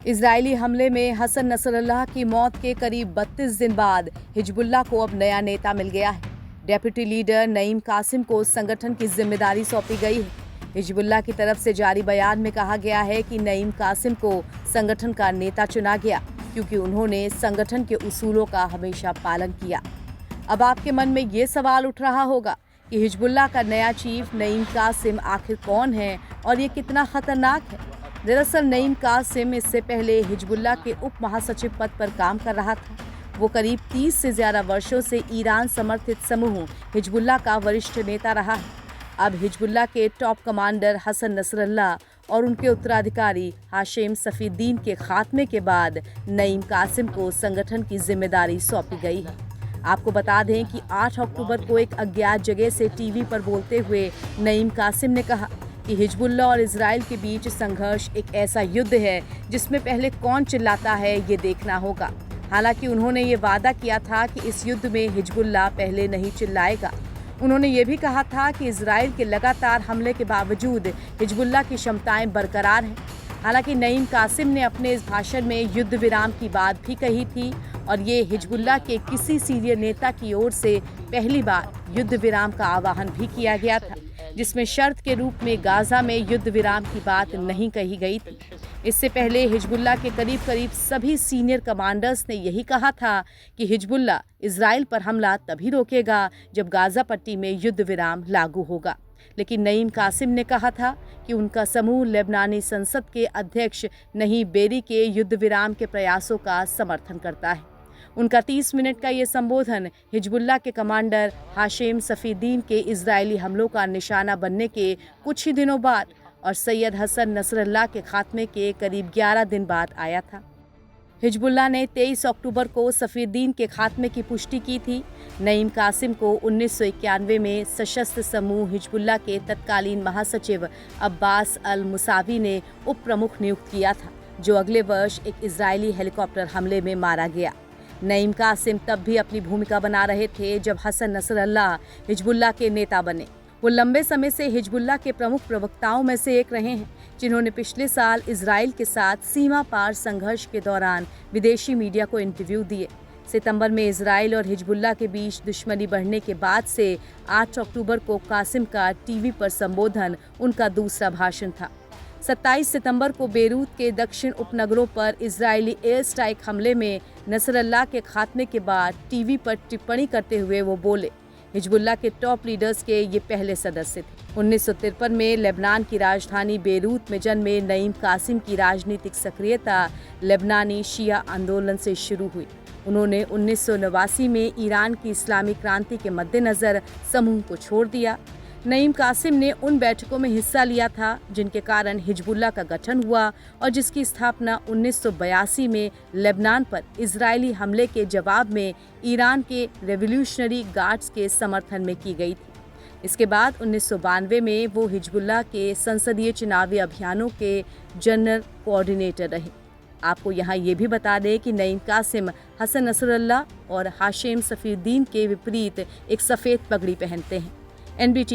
Israeli हमले में Hassan Nasrallah की मौत के करीब 32 दिन बाद हिजबुल्लाह को अब नया नेता मिल गया है। डेप्यूटी लीडर नईम कासिम को संगठन की जिम्मेदारी सौंपी गई है। हिजबुल्लाह की तरफ से जारी बयान में कहा गया है कि नईम कासिम को संगठन का नेता चुना गया क्योंकि उन्होंने संगठन के उसूलों का हमेशा पालन किया। अब आपके मन में ये सवाल उठ रहा होगा कि हिजबुल्लाह का नया चीफ नईम कासिम आखिर कौन है और ये कितना खतरनाक है। दरअसल नईम कासिम इससे पहले हिजबुल्लाह के उप महासचिव पद पर काम कर रहा था। वो करीब 30 से ज्यादा वर्षों से ईरान समर्थित समूह हिजबुल्लाह का वरिष्ठ नेता रहा है। अब हिजबुल्लाह के टॉप कमांडर हसन नसरल्लाह और उनके उत्तराधिकारी हाशिम सफीद्दीन के खात्मे के बाद नईम कासिम को संगठन की जिम्मेदारी सौंपी गई है। आपको बता दें कि 8 अक्टूबर को एक अज्ञात जगह से टीवी पर बोलते हुए नईम कासिम ने कहा कि हिजबुल्लाह और इजराइल के बीच संघर्ष एक ऐसा युद्ध है जिसमें पहले कौन चिल्लाता है ये देखना होगा। हालांकि उन्होंने ये वादा किया था कि इस युद्ध में हिजबुल्लाह पहले नहीं चिल्लाएगा। उन्होंने ये भी कहा था कि इजराइल के लगातार हमले के बावजूद हिजबुल्लाह की क्षमताएं बरकरार हैं। हालांकि नईम कासिम ने अपने इस भाषण में युद्ध विराम की बात भी कही थी और ये हिजबुल्लाह के किसी सीनियर नेता की ओर से पहली बार युद्ध विराम का आह्वान भी किया गया था, जिसमें शर्त के रूप में गाजा में युद्ध विराम की बात नहीं कही गई थी। इससे पहले हिजबुल्लाह के करीब सभी सीनियर कमांडर्स ने यही कहा था कि हिजबुल्लाह इजराइल पर हमला तभी रोकेगा जब गाजा पट्टी में युद्ध विराम लागू होगा। लेकिन नईम कासिम ने कहा था कि उनका समूह लेबनानी संसद के अध्यक्ष नहीम बेरी के युद्ध विराम के प्रयासों का समर्थन करता है। उनका 30 मिनट का ये संबोधन हिजबुल्लाह के कमांडर हाशिम सफीद्दीन के इजरायली हमलों का निशाना बनने के कुछ ही दिनों बाद और सैयद हसन नसरल्लाह के खात्मे के करीब 11 दिन बाद आया था। हिजबुल्लाह ने 23 अक्टूबर को सफीद्दीन के खात्मे की पुष्टि की थी। नईम कासिम को 1991 में सशस्त्र समूह हिजबुल्लाह के तत्कालीन महासचिव अब्बास अल मुसावी ने उप प्रमुख नियुक्त किया था, जो अगले वर्ष एक इजरायली हेलीकॉप्टर हमले में मारा गया। नईम कासिम तब भी अपनी भूमिका बना रहे थे जब हसन नसरल्लाह हिजबुल्लाह के नेता बने। वो लंबे समय से हिजबुल्लाह के प्रमुख प्रवक्ताओं में से एक रहे हैं, जिन्होंने पिछले साल इजराइल के साथ सीमा पार संघर्ष के दौरान विदेशी मीडिया को इंटरव्यू दिए। सितंबर में इजराइल और हिजबुल्लाह के बीच दुश्मनी बढ़ने के बाद से 8 अक्टूबर को कासिम का टीवी पर संबोधन उनका दूसरा भाषण था। 27 सितंबर को बेरूत के दक्षिण उपनगरों पर इजरायली एयर स्ट्राइक हमले में नसरल्लाह के खात्मे के बाद टीवी पर टिप्पणी करते हुए वो बोले। हिजबुल्लाह के टॉप लीडर्स के ये पहले सदस्य थे। 1953 में लेबनान की राजधानी बेरूत में जन्मे नईम कासिम की राजनीतिक सक्रियता लेबनानी शिया आंदोलन से शुरू हुई। उन्होंने 1989 में ईरान की इस्लामी क्रांति के मद्देनज़र समूह को छोड़ दिया। नईम कासिम ने उन बैठकों में हिस्सा लिया था जिनके कारण हिजबुल्लाह का गठन हुआ और जिसकी स्थापना 1982 में लेबनान पर इजरायली हमले के जवाब में ईरान के रेवोल्यूशनरी गार्ड्स के समर्थन में की गई थी। इसके बाद 1992 में वो हिजबुल्लाह के संसदीय चुनावी अभियानों के जनरल कोऑर्डिनेटर रहे। आपको यहाँ ये भी बता दें कि नईम कासिम हसन नसरल्लाह और हाशिम सफीद्दीन के विपरीत एक सफ़ेद पगड़ी पहनते हैं। NBT